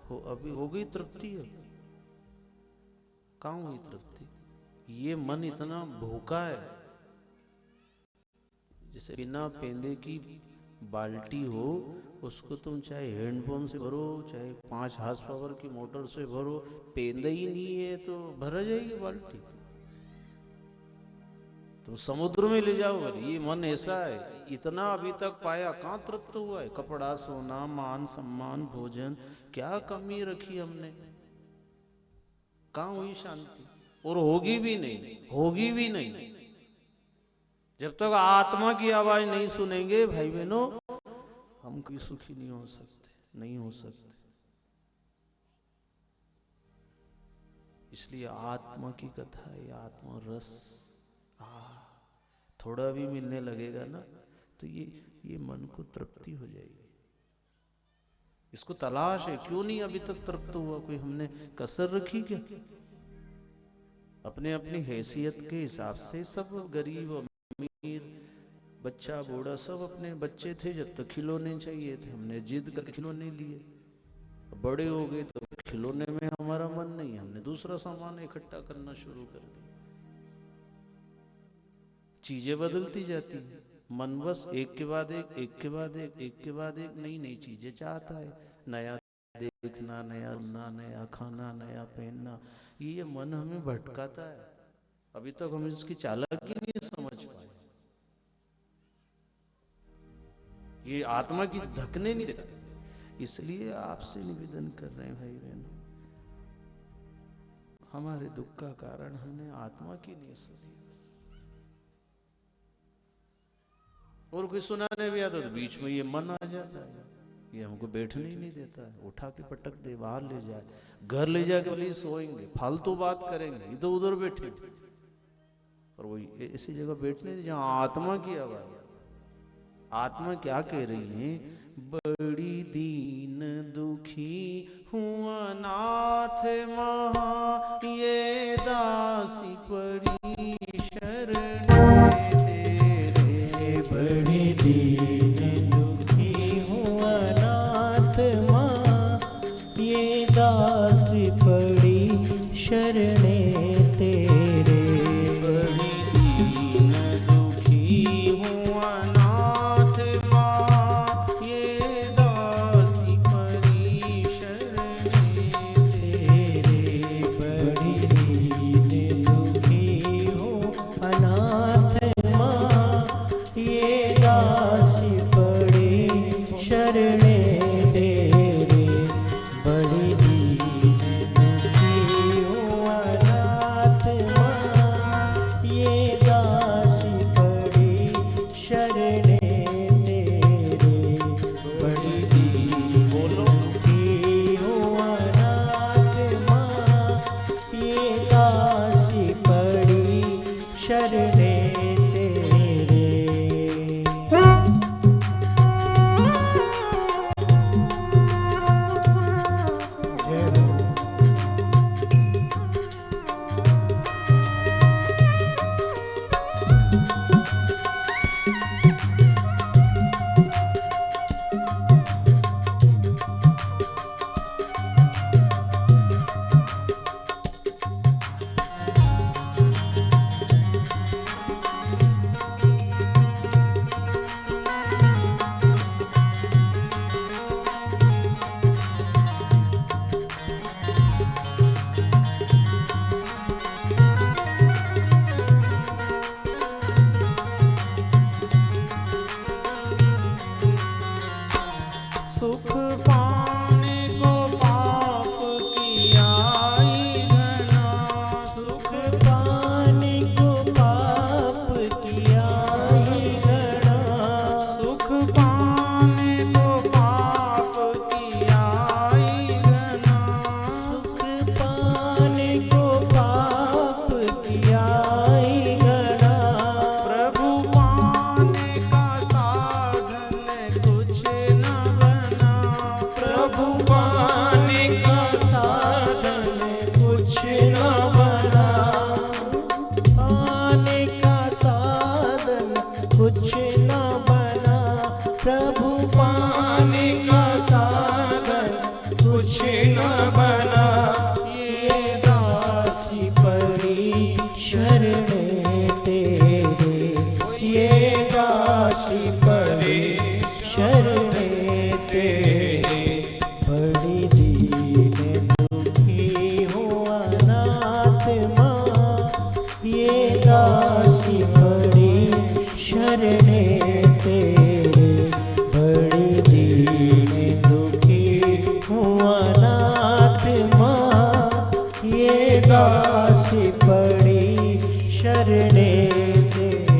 अभी हो गई तृप्ति? कहाँ हुई तृप्ति? ये मन इतना भूखा है, जैसे बिना पेंदे की बाल्टी हो, उसको तुम चाहे हैंडपंप से भरो, चाहे 5 हार्स पावर की मोटर से भरो, पेंदा ही नहीं है तो भर जाएगी बाल्टी। तुम समुद्र में ले जाओगे। ये मन ऐसा है, इतना अभी तक पाया, कहाँ तृप्त हुआ है? कपड़ा, सोना, मान सम्मान, भोजन, क्या कमी रखी हमने? कहाँ हुई शांति? और होगी भी नहीं, होगी भी नहीं। जब तक आत्मा की आवाज नहीं सुनेंगे भाई बहनों, हम कभी सुखी नहीं हो सकते, नहीं हो सकते। इसलिए आत्मा की कथा है, आत्मा रस थोड़ा भी मिलने लगेगा ना, तो ये मन को तृप्ति हो जाएगी। इसको तलाश है, क्यों नहीं अभी तक तृप्त हुआ? कोई हमने कसर रखी क्या? अपने अपनी हैसियत के हिसाब से सब, गरीब अमीर, बच्चा बूढ़ा, सब अपने बच्चे थे जब तक खिलौने चाहिए थे, हमने जिद करके खिलौने लिए। बड़े हो गए तो खिलौने में हमारा मन नहीं, हमने दूसरा सामान इकट्ठा करना शुरू कर दिया। चीजें बदलती जाती हैं, मन बस एक के बाद एक, एक के बाद एक, एक के बाद एक नई नई चीजें चाहता है। नया देखना, नया सुनना, नया खाना, नया पहनना, ये मन हमें भटकाता है। अभी तक हम इसकी चालाकी नहीं समझ पाए। ये आत्मा की धकने नहीं देता। इसलिए आपसे निवेदन कर रहे हैं भाई बहनों, हमारे दुख का कारण हमने आत्मा की नहीं सुनी। और कोई सुनाने भी आता तो बीच में ये मन आ जाता है, ये हमको बैठने ही नहीं देता है, उठा के पटक दे, बाहर ले जाए, घर ले जाके बोले सोएंगे, फालतू बात करेंगे, इधर उधर बैठे। और वही ऐसी जगह बैठने दे जहाँ आत्मा की आवाज। आत्मा क्या कह रही है? बड़ी दीन दुखी हूँ अनाथ महा, ये दासी पड़ी शरण तेरे। बड़ी दीन दुखी हूँ अनाथ माँ, ये दासी पड़ी शरण तेरे। बड़ी दीन दुखी हूँ अनाथ माँ, ये दासी पड़ी शरण तेरे। बड़ी दीन दुखी हूँ अनाथ माँ, ये दासी पड़ी शरण तेरे। बड़ी दीन दुखी हूँ अनाथ माँ, ये दासी पड़ी शरण तेरे। बड़ी दीन दुखी हूँ अनाथ माँ, ये दासी पड़ी शरण तेरे। सुख पाने को पाप किया ही घना, सुख पाने को पाप किया ही घना। सुख पाने को पाप किया ही घना। सुख पाने को पाप किया ही घना। प्रभु पाने का साधन कुछ न बना। प्रभु पाने का साधन कुछ न बना। पाने का साधन कुछ न बना। प्रभु पाने का साधन कुछ न बना। ये दासी पड़ी शरणे तेरे, ये दासी पड़ी शरणे तेरे। बड़ी दीन दुखी हूँ अनाथ माँ, ये दासी पड़ी शरणे तेरे। बड़ी दीन दुखी हूँ अनाथ माँ, ये दासी पड़ी शरणे तेरे।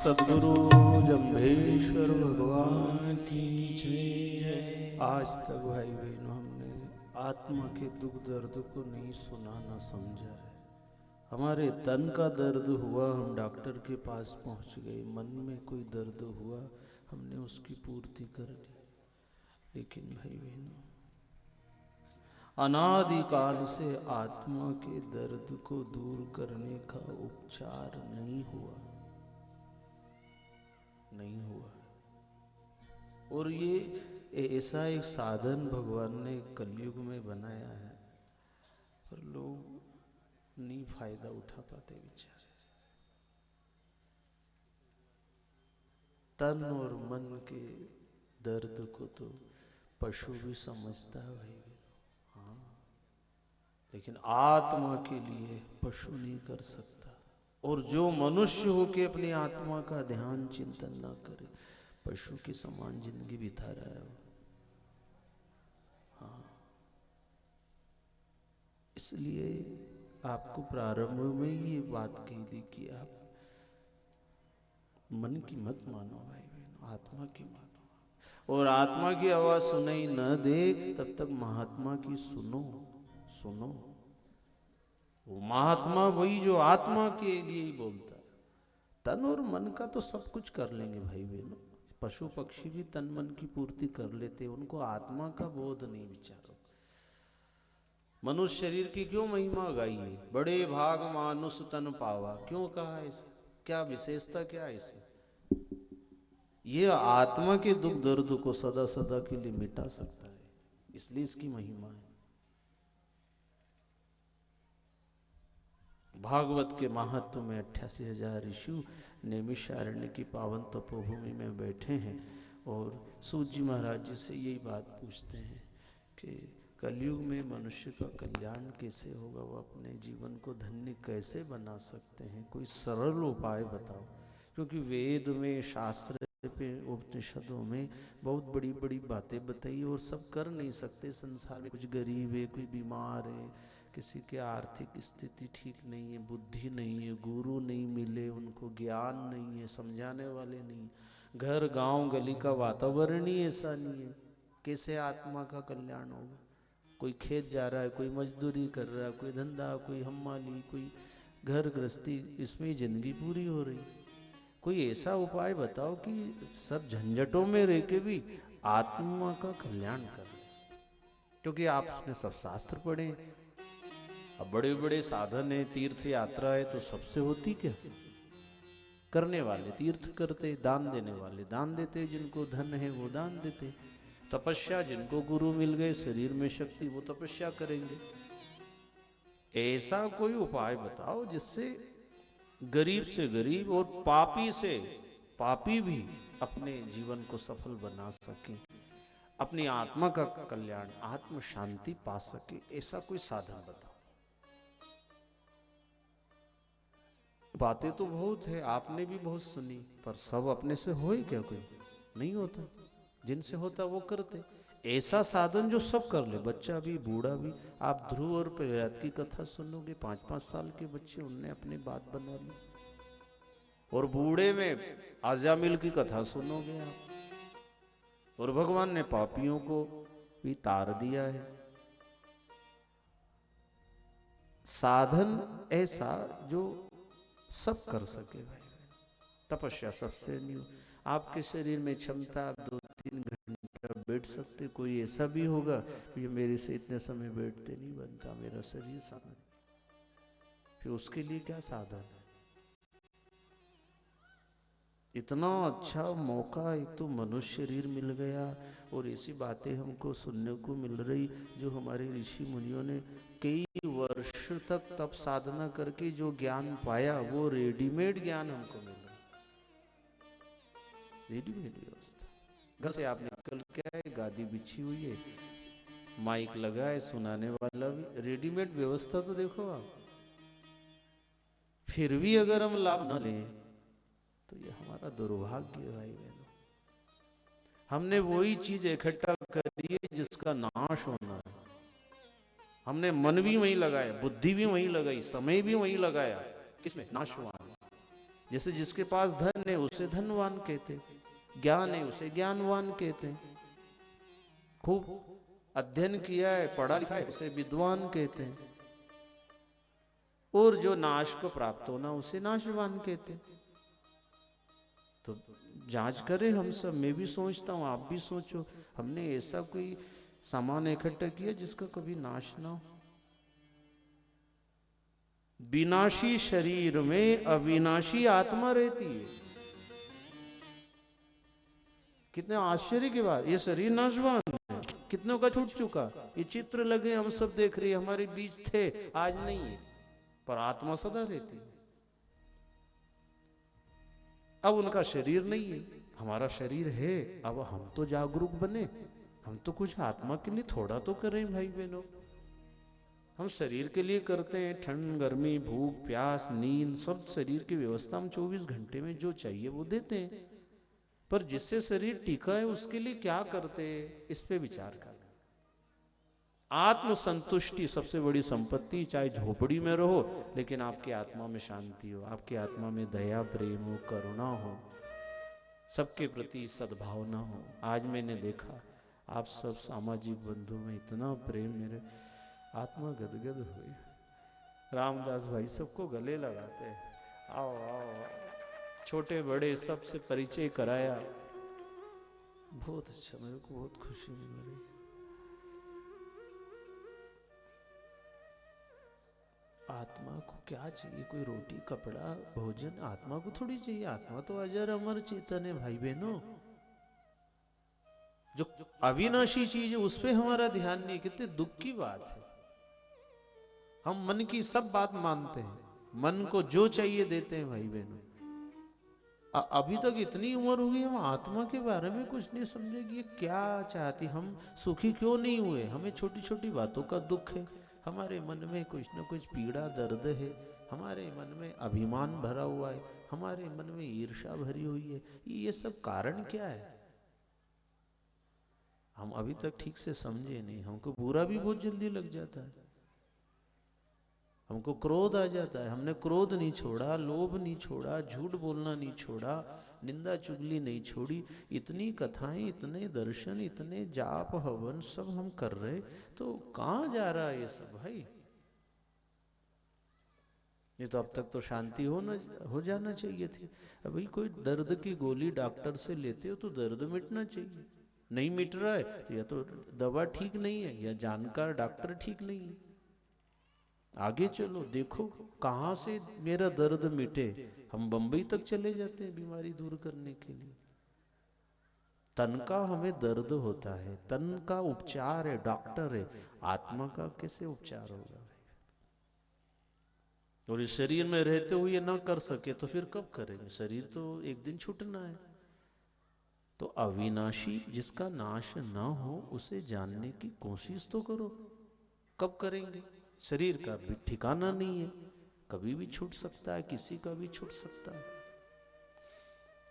सदगुरु जम्भेश्वर भगवान की जय। आज तक भाई बहनों हमने आत्मा के दुख दर्द को नहीं सुना ना समझा है। हमारे तन का दर्द हुआ, हम डॉक्टर के पास पहुंच गए। मन में कोई दर्द हुआ, हमने उसकी पूर्ति कर ली। लेकिन भाई बहनों, अनादिकाल से आत्मा के दर्द को दूर करने का उपचार नहीं हुआ, नहीं हुआ। और ये ऐसा एक साधन भगवान ने कलयुग में बनाया है, पर लोग नहीं फायदा उठा पाते बेचारे। तन और मन के दर्द को तो पशु भी समझता है भाई, हाँ, लेकिन आत्मा के लिए पशु नहीं कर सकता। और जो मनुष्य हो के अपनी आत्मा का ध्यान चिंतन ना करे, पशु की समान जिंदगी बिता रहा है वो। हाँ, इसलिए आपको प्रारंभ में ये बात कही थी कि आप मन की मत मानो भाई बहन, आत्मा की मानो। और आत्मा की आवाज सुनाई न दे तब तक महात्मा की सुनो, सुनो। वो महात्मा वही जो आत्मा के लिए ही बोलता है। तन और मन का तो सब कुछ कर लेंगे भाई बहनों, पशु पक्षी भी तन मन की पूर्ति कर लेते, उनको आत्मा का बोध नहीं विचारो। मनुष्य शरीर की क्यों महिमा गाई है? बड़े भाग मानुष तन पावा, क्यों कहा है इसे? क्या विशेषता क्या है इसमें? ये आत्मा के दुख दर्द को सदा सदा के लिए मिटा सकता है, इसलिए इसकी महिमा है। भागवत के महत्व में 88,000 ऋषि नैमिषारण्य की पावन तपोभूमि में बैठे हैं और सूत जी महाराज जी से यही बात पूछते हैं कि कलयुग में मनुष्य का कल्याण कैसे होगा, वो अपने जीवन को धन्य कैसे बना सकते हैं, कोई सरल उपाय बताओ। क्योंकि वेद में, शास्त्र पे, उपनिषदों में बहुत बड़ी बड़ी बातें बताई और सब कर नहीं सकते संसार में। कुछ गरीब है, कोई बीमार है, किसी की आर्थिक स्थिति ठीक नहीं है, बुद्धि नहीं है, गुरु नहीं मिले, उनको ज्ञान नहीं है, समझाने वाले नहीं, घर गांव गली का वातावरण ही ऐसा नहीं है, कैसे आत्मा का कल्याण होगा? कोई खेत जा रहा है, कोई मजदूरी कर रहा है, कोई धंधा, कोई हम्माली, कोई घर गृहस्थी, इसमें जिंदगी पूरी हो रही। कोई ऐसा उपाय बताओ कि सब झंझटों में रह के भी आत्मा का कल्याण कर ले। क्योंकि आपने सब शास्त्र पढ़े, अब बड़े बड़े साधन है, तीर्थ यात्रा है, तो सबसे होती क्या? करने वाले तीर्थ करते, दान देने वाले दान देते, जिनको धन है वो दान देते, तपस्या, जिनको गुरु मिल गए, शरीर में शक्ति, वो तपस्या करेंगे। ऐसा कोई उपाय बताओ जिससे गरीब से गरीब और पापी से पापी भी अपने जीवन को सफल बना सके, अपनी आत्मा का कल्याण, आत्म शांति पा सके। ऐसा कोई साधन बताओ। बातें तो बहुत है, आपने भी बहुत सुनी, पर सब अपने से हो ही क्या? कोई नहीं होता, जिनसे होता वो करते। ऐसा साधन जो सब कर ले, बच्चा भी बूढ़ा भी। आप ध्रुव और प्रहलाद की कथा सुनोगे, 5-5 साल के बच्चे, उनने अपनी बात बना ली। और बूढ़े में आजामिल की कथा सुनोगे आप, और भगवान ने पापियों को भी तार दिया है। साधन ऐसा जो सब कर सके भाई। तपस्या सबसे न्यू। आपके शरीर में क्षमता, आप 2-3 घंटा बैठ सकते। कोई ऐसा भी होगा ये मेरे से इतने समय बैठते नहीं बनता, मेरा शरीर साधन, फिर उसके लिए क्या साधन है? इतना अच्छा मौका, एक तो मनुष्य शरीर मिल गया, और ऐसी बातें हमको सुनने को मिल रही जो हमारे ऋषि मुनियों ने कई वर्ष तक तप साधना करके जो ज्ञान पाया, वो रेडीमेड ज्ञान हमको मिल रहा। रेडीमेड व्यवस्था, घर से आप निकल के आए, गादी बिछी हुई है, माइक लगा है, सुनाने वाला भी, रेडीमेड व्यवस्था तो देखो आप। फिर भी अगर हम लाभ न लें तो ये हमारा दुर्भाग्य है भाई बहनों। हमने वही चीज इकट्ठा करी है जिसका नाश होना है। हमने मन भी वहीं लगाया, बुद्धि भी वहीं लगाई, समय भी वहीं लगाया, किसमें? नाशवान। जैसे जिसके पास धन है उसे धनवान कहते, ज्ञान है उसे ज्ञानवान कहते हैं, खूब अध्ययन किया है, पढ़ा लिखा है, उसे विद्वान कहते हैं, और जो नाश को प्राप्त होना उसे नाशवान कहते हैं। तो जांच करें हम सब, मैं भी सोचता हूं, आप भी सोचो, हमने ऐसा कोई सामान इकट्ठा किया जिसका कभी नाश ना हो। विनाशी शरीर में अविनाशी आत्मा रहती है। कितने आश्चर्य की बात, ये शरीर नाशवान है, कितनों का छूट चुका। ये चित्र लगे, हम सब देख रहे हैं, हमारे बीच थे, आज नहीं है, पर आत्मा सदा रहती है। अब उनका शरीर नहीं है, हमारा शरीर है। अब हम तो जागरूक बने, हम तो कुछ आत्मा के लिए थोड़ा तो करें भाई बहनों। हम शरीर के लिए करते हैं, ठंड गर्मी भूख प्यास नींद सब शरीर की व्यवस्था हम 24 घंटे में जो चाहिए वो देते हैं, पर जिससे शरीर टिका है उसके लिए क्या करते हैं, इस पे विचार कर। आत्म संतुष्टि सबसे बड़ी संपत्ति। चाहे झोपड़ी में रहो लेकिन आपकी आत्मा में शांति हो, आपकी आत्मा में दया प्रेम हो, करुणा हो, सबके प्रति सद्भावना हो। आज मैंने देखा आप सब सामाजिक बंधु में इतना प्रेम, मेरे आत्मा गदगद हुई। रामदास भाई सबको गले लगाते हैं, आओ आओ, छोटे बड़े सबसे परिचय कराया, बहुत अच्छा, मेरे को बहुत खुशी मिल रही। आत्मा को क्या चाहिए? कोई रोटी कपड़ा भोजन आत्मा को थोड़ी चाहिए। आत्मा तो अजर अमर चेतन है भाई बहनों। जो अविनाशी चीज है उस पे हमारा ध्यान नहीं। कितने दुख की बात है, हम मन की सब बात मानते हैं, मन को जो चाहिए देते हैं भाई बहनों। अभी तक इतनी उम्र हुई, हम आत्मा के बारे में कुछ नहीं समझे कि ये क्या चाहती, हम सुखी क्यों नहीं हुए। हमें छोटी छोटी बातों का दुख है, हमारे मन में कुछ न कुछ पीड़ा दर्द है, हमारे मन में अभिमान भरा हुआ है, हमारे मन में ईर्ष्या भरी हुई है। ये सब कारण क्या है, हम अभी तक ठीक से समझे नहीं। हमको बुरा भी बहुत जल्दी लग जाता है, हमको क्रोध आ जाता है। हमने क्रोध नहीं छोड़ा, लोभ नहीं छोड़ा, झूठ बोलना नहीं छोड़ा, निंदा चुगली नहीं छोड़ी। इतनी कथाएं, इतने दर्शन, इतने जाप हवन सब हम कर रहे, तो कहाँ जा रहा है ये सब भाई? ये तो अब तक तो शांति हो जाना चाहिए थी। अभी कोई दर्द की गोली डॉक्टर से लेते हो तो दर्द मिटना चाहिए, नहीं मिट रहा है तो या तो दवा ठीक नहीं है या जानकार डॉक्टर ठीक नहीं है। आगे चलो, देखो कहाँ से मेरा दर्द मिटे। हम बंबई तक चले जाते हैं बीमारी दूर करने के लिए। तन का हमें दर्द होता है, तन का उपचार है, डॉक्टर है, आत्मा का कैसे उपचार होगा भाई? और इस शरीर में रहते हुए ना कर सके तो फिर कब करेंगे? शरीर तो एक दिन छूटना है। तो अविनाशी जिसका नाश ना हो उसे जानने की कोशिश तो करो। कब करेंगे? शरीर का भी ठिकाना नहीं है, कभी भी छूट सकता है, किसी का भी छूट सकता है।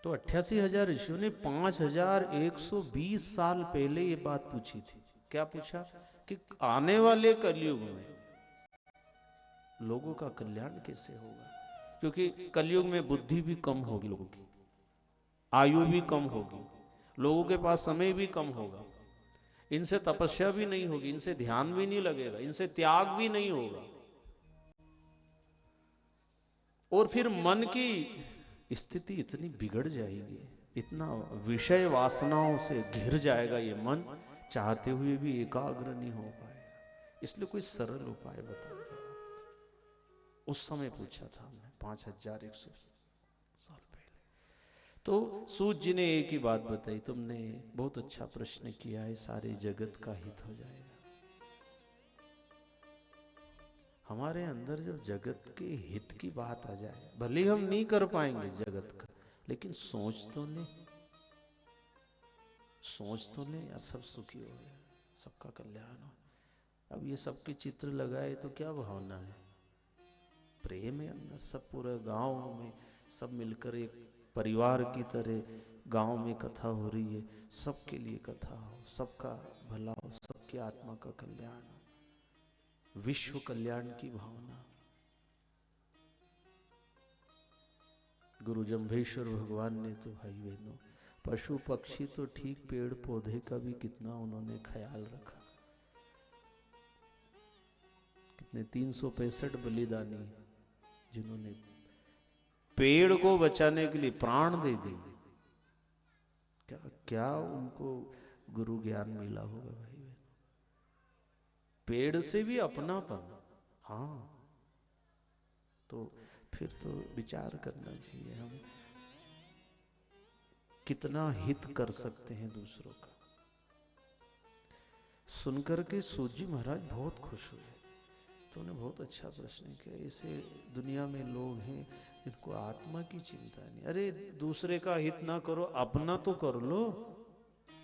तो 88,000 ऋषियों ने 5,120 साल पहले ये बात पूछी थी। क्या पूछा? कि आने वाले कलयुग में लोगों का कल्याण कैसे होगा? क्योंकि कलयुग में बुद्धि भी कम होगी, लोगों की आयु भी कम होगी, लोगों के पास समय भी कम होगा, इनसे तपस्या भी नहीं होगी, इनसे ध्यान भी नहीं लगेगा, इनसे त्याग भी नहीं होगा, और फिर मन की स्थिति इतनी बिगड़ जाएगी, इतना विषय वासनाओं से घिर जाएगा ये मन, चाहते हुए भी एकाग्र नहीं हो पाएगा। इसलिए कोई सरल उपाय बता दो। उस समय पूछा था हमने 5,100 साल पहले। तो सूत जी ने एक ही बात बताई, तुमने बहुत अच्छा प्रश्न किया है, सारे जगत का हित हो जाएगा। हमारे अंदर जब जगत के हित की बात आ जाए, भले हम नहीं कर पाएंगे जगत का, लेकिन सोच तो ले, या सब सुखी हो गए, सबका कल्याण हो। अब ये सबके चित्र लगाए तो क्या भावना है? प्रेम है अंदर। सब पूरे गांव में सब मिलकर एक परिवार की तरह गांव में कथा हो रही है, सबके लिए कथा हो, सबका भला हो, सबकी आत्मा का कल्याण हो, विश्व कल्याण की भावना। गुरु जम्भेश्वर भगवान ने तो भाई बहनों, पशु पक्षी तो ठीक, पेड़ पौधे का भी कितना उन्होंने ख्याल रखा। कितने 365 बलिदानी जिन्होंने पेड़ को बचाने के लिए प्राण दे दी। क्या क्या उनको गुरु ज्ञान मिला होगा भाई बहन। पेड़ से भी अपनापन। हाँ, तो फिर तो विचार करना चाहिए हम कितना हित कर सकते हैं दूसरों का। सुनकर के सूत जी महाराज बहुत खुश हुए। तो उन्हें बहुत अच्छा प्रश्न किया। ऐसे दुनिया में लोग हैं जिनको आत्मा की चिंता नहीं। अरे दूसरे का हित ना करो, अपना तो कर लो।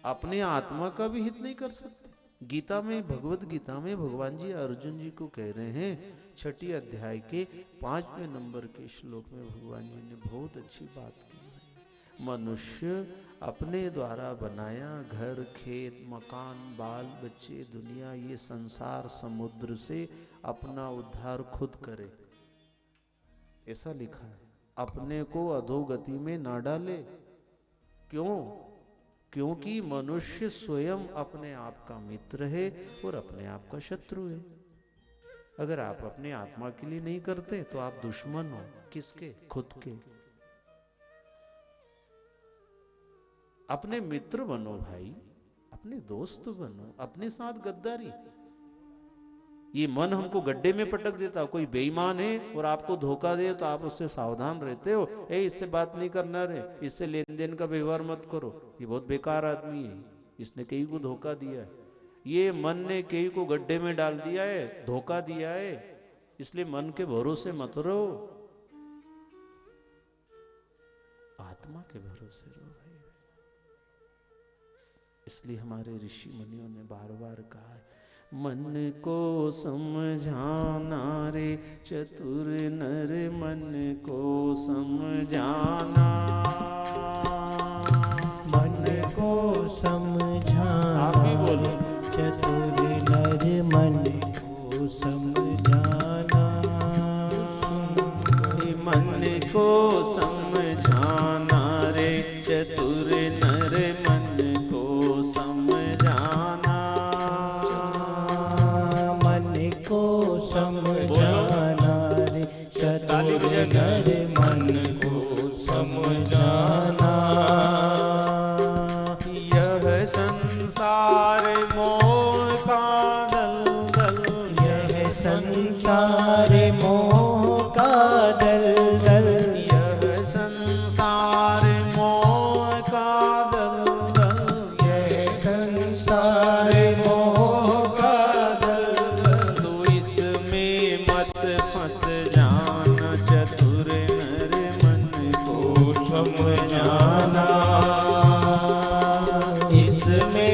अपने आत्मा का भी हित नहीं कर सकते। गीता में, भगवत गीता में भगवान जी अर्जुन जी को कह रहे हैं, 6 अध्याय के 5वें नंबर के श्लोक में भगवान जी ने बहुत अच्छी बात की है। मनुष्य अपने द्वारा बनाया घर, खेत, मकान, बाल बच्चे, दुनिया, ये संसार समुद्र से अपना उद्धार खुद करे, ऐसा लिखा है। अपने को अधोगति में ना डाले। क्यों? क्योंकि मनुष्य स्वयं अपने आप का मित्र है और अपने आप का शत्रु है। अगर आप अपने आत्मा के लिए नहीं करते तो आप दुश्मन हो। किसके? खुद के। अपने मित्र बनो भाई, अपने दोस्त बनो, अपने साथ गद्दारी। ये मन हमको गड्ढे में पटक देता। कोई बेईमान है और आपको धोखा दे तो आप उससे सावधान रहते हो। इससे बात नहीं करना रे, इससे लेन देन का व्यवहार मत करो, ये बहुत बेकार आदमी है, इसने कई को धोखा दिया है। ये मन ने कई को गड्ढे में डाल दिया है, धोखा दिया है। इसलिए मन के भरोसे मत रहो, आत्मा के भरोसे रहो भाई। इसलिए हमारे ऋषि मुनियों ने बार बार कहा है, मन को समझाना रे चतुर नर, मन को समझाना। मन को समझाना, आप भी बोलो। चतुर नर, मन को समझाना। मन को समझाना रे चतुर नर, मन को समझाना। मन को समझाना रे चतुर नर, मन को समझाना। यह संसार मोह का दलदल, यह संसार मोह का दलदल, यह संसार मोह का दलदल, यह संसार मोह का दलदल। तो इसमें मत फंस जाना चतुर नर, मन को समझाना। इसमें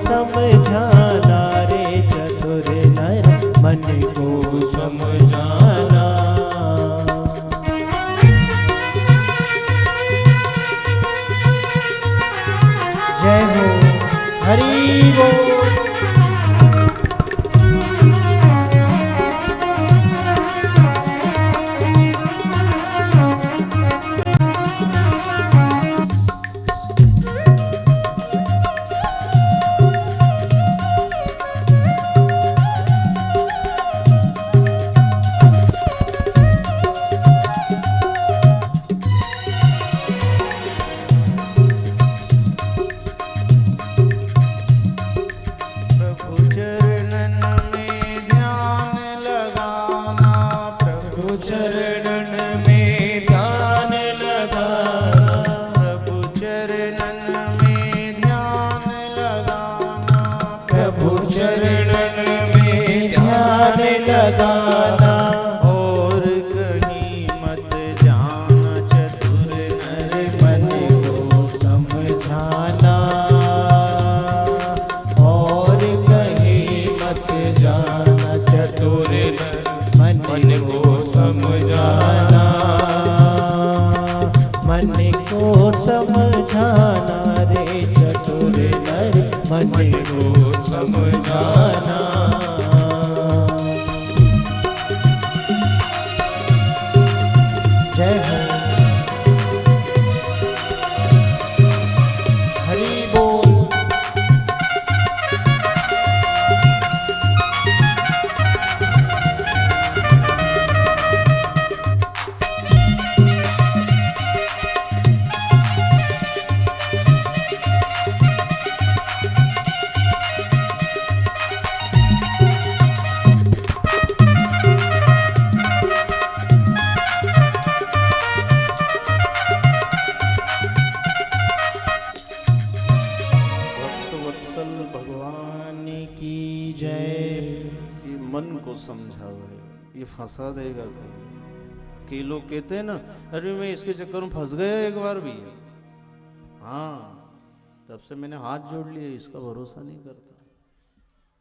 समझाना रे चतुर नर मन को समझाना। जय हो हरि बोल। लगाना और कहीं मत जाना चतुर नर मन को समझाना। और कहीं मत जाना चतुर नर मन को समझाना। मन को समझाना रे चतुर नर मन को समझाना। जय हो हरि बोल। भगवान की जय। ये मन को समझाओ है, ये फंसा देगा कहीं। कई लोग कहते हैं ना, अरे मैं इसके चक्कर में फंस गया एक बार भी। हाँ, तब से मैंने हाथ जोड़ लिए, इसका भरोसा नहीं करता।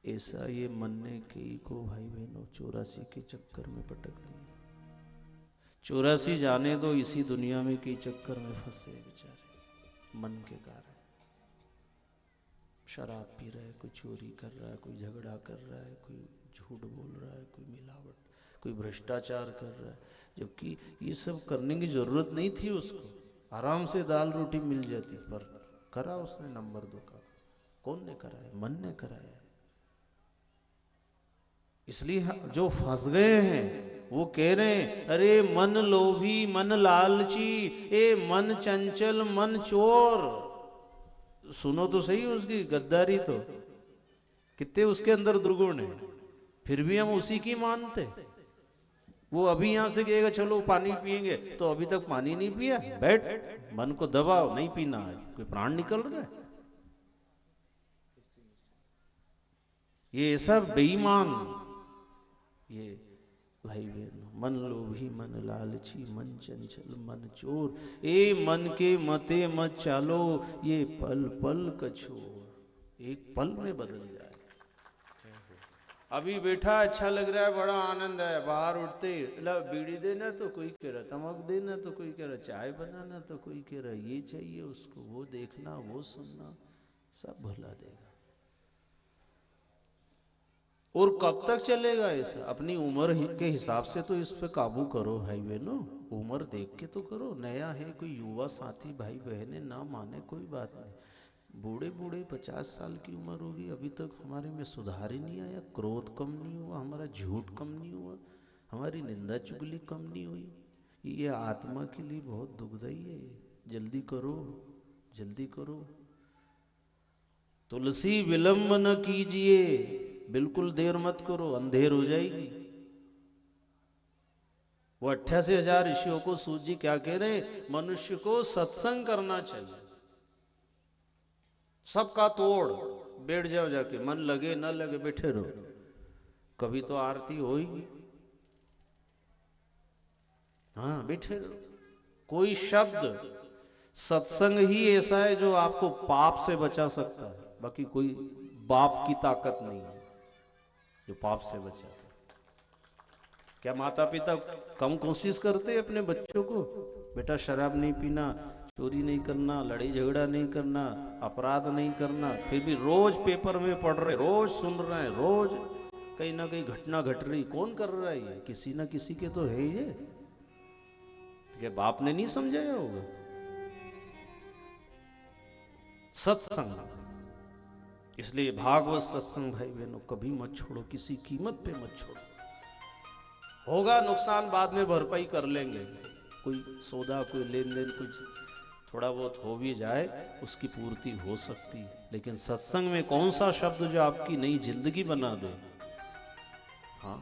ऐसा ये मन ने कई को भाई बहनों 84 के चक्कर में पटक दिया। 84 जाने तो इसी दुनिया में कई चक्कर में फंसे बेचारे मन के कारण। शराब पी रहा है, कोई चोरी कर रहा है, कोई झगड़ा कर रहा है, कोई झूठ बोल रहा है, कोई मिलावट, कोई भ्रष्टाचार कर रहा है। जबकि ये सब करने की जरूरत नहीं थी उसको, आराम से दाल रोटी मिल जाती, पर करा उसने नंबर 2 का। कौन ने कराया? मन ने कराया। इसलिए जो फंस गए हैं वो कह रहे हैं, अरे मन लोभी मन लालची, ए मन चंचल मन चोर। सुनो तो सही उसकी गद्दारी, तो कितने उसके अंदर दुर्गुण है, फिर भी हम उसी की मानते। वो अभी यहां से कहेगा चलो पानी पिएंगे, तो अभी तक पानी नहीं पिया, बैठ मन को दबाओ, नहीं पीना है, कोई प्राण निकल रहा है। ये ऐसा बेईमान, ये भाई बहन, मन लोभी मन लालची मन चंचल मन चोर, ए मन के मते मत चालो, ये पल पल कछोर। एक पल में बदल जाए। अभी बैठा अच्छा लग रहा है, बड़ा आनंद है, बाहर उठते बीड़ी देना तो कोई कह रहा, तमक देना तो कोई कह रहा, चाय बनाना तो कोई कह रहा, ये चाहिए उसको, वो देखना वो सुनना, सब भुला देगा। और कब तक चलेगा ऐसा? अपनी उम्र के हिसाब से तो इस पे काबू करो भाई बहनों, उम्र देख के तो करो। नया है कोई युवा साथी भाई बहने ना माने कोई बात नहीं, बूढ़े बूढ़े 50 साल की उम्र होगी, अभी तक हमारे में सुधार ही नहीं आया, क्रोध कम नहीं हुआ, हमारा झूठ कम नहीं हुआ, हमारी निंदा चुगली कम नहीं हुई। ये आत्मा के लिए बहुत दुखदाई है। जल्दी करो जल्दी करो। तुलसी विलंब न कीजिए, बिल्कुल देर मत करो, अंधेर हो जाएगी। वो 88,000 ऋषियों को सूत जी क्या कह रहे हैं? मनुष्य को सत्संग करना चाहिए। सबका तोड़, बैठ जाओ जाके, मन लगे ना लगे बैठे रहो, कभी तो आरती होगी। हाँ बैठे रहो। कोई शब्द, सत्संग ही ऐसा है जो आपको पाप से बचा सकता है। बाकी कोई बाप की ताकत नहीं है जो पाप से बचाता। क्या माता पिता कम कोशिश करते अपने बच्चों को, बेटा शराब नहीं पीना, चोरी नहीं करना, लड़ाई झगड़ा नहीं करना, अपराध नहीं करना, फिर भी रोज पेपर में पढ़ रहे, रोज सुन रहे हैं, रोज कहीं ना कहीं घटना घट रही। कौन कर रहा है ये? किसी ना किसी के तो है ये। क्या बाप ने नहीं समझाया होगा? सत्संग, इसलिए भागवत सत्संग भाई बहनों कभी मत छोड़ो, किसी कीमत पे मत छोड़ो। होगा नुकसान, बाद में भरपाई कर लेंगे, कोई सौदा, कोई लेन देन, कुछ थोड़ा बहुत हो भी जाए उसकी पूर्ति हो सकती है। लेकिन सत्संग में कौन सा शब्द जो आपकी नई जिंदगी बना दे? हाँ,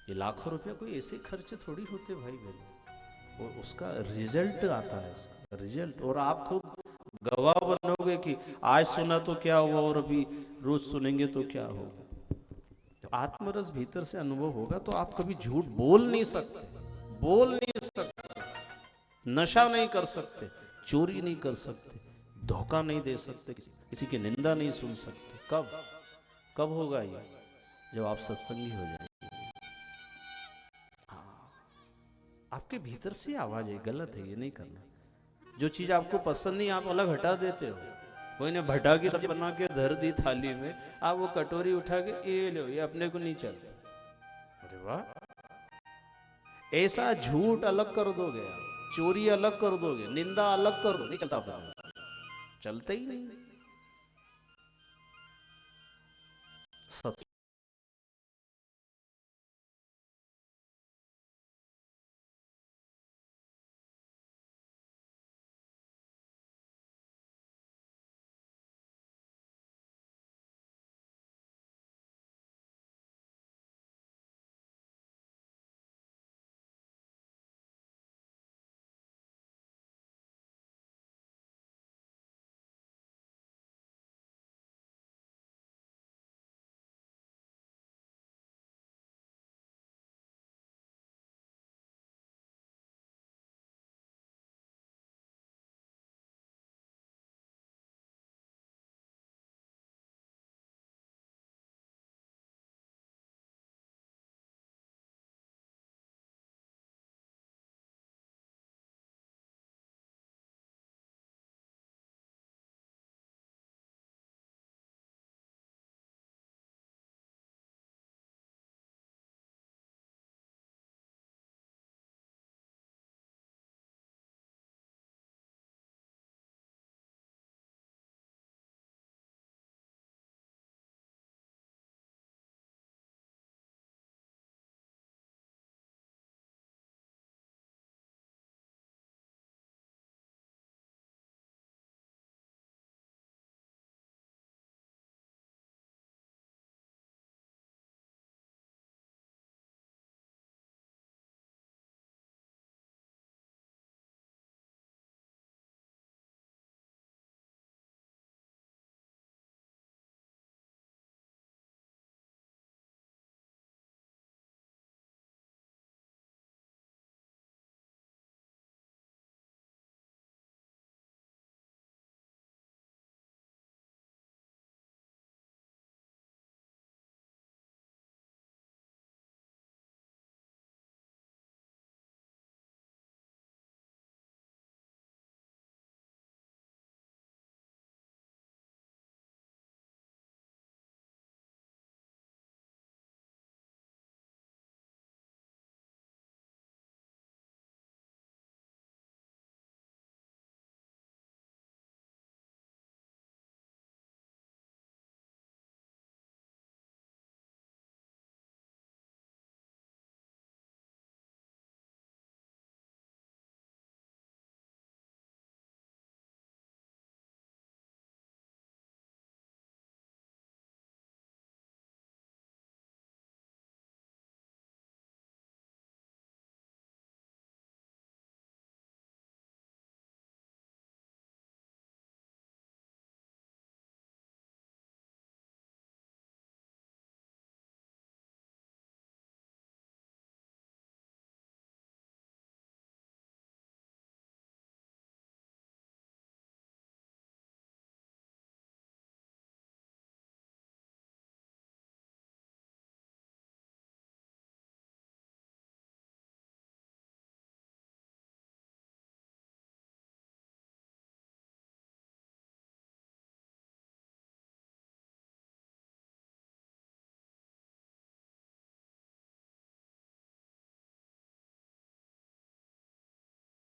ये लाखों रुपया कोई ऐसे खर्च थोड़ी होते भाई बहन, और उसका रिजल्ट आता है, उसका रिजल्ट। और आप खुद गवाह बनोगे कि आज सुना तो क्या हुआ और अभी रोज सुनेंगे तो क्या होगा। आत्मरस भीतर से अनुभव होगा तो आप कभी झूठ बोल नहीं सकते, बोल नहीं सकते, नशा नहीं कर सकते, चोरी नहीं कर सकते, धोखा नहीं दे सकते, किसी की निंदा नहीं सुन सकते। कब कब होगा ये? जब आप सत्संगी हो जाएंगे। हाँ, आपके भीतर से आवाज है, गलत है ये नहीं करना। जो चीज आपको पसंद नहीं आप अलग हटा देते हो। कोई ने भटा की सब्जी बना के धर दी थाली में, आप वो कटोरी उठा के ये लो, ये अपने को नहीं चलता। अरे वाह, ऐसा झूठ अलग कर दोगे आप, चोरी अलग कर दोगे, निंदा अलग कर दो, नहीं चलता अपना, चलते ही नहीं। सत्संग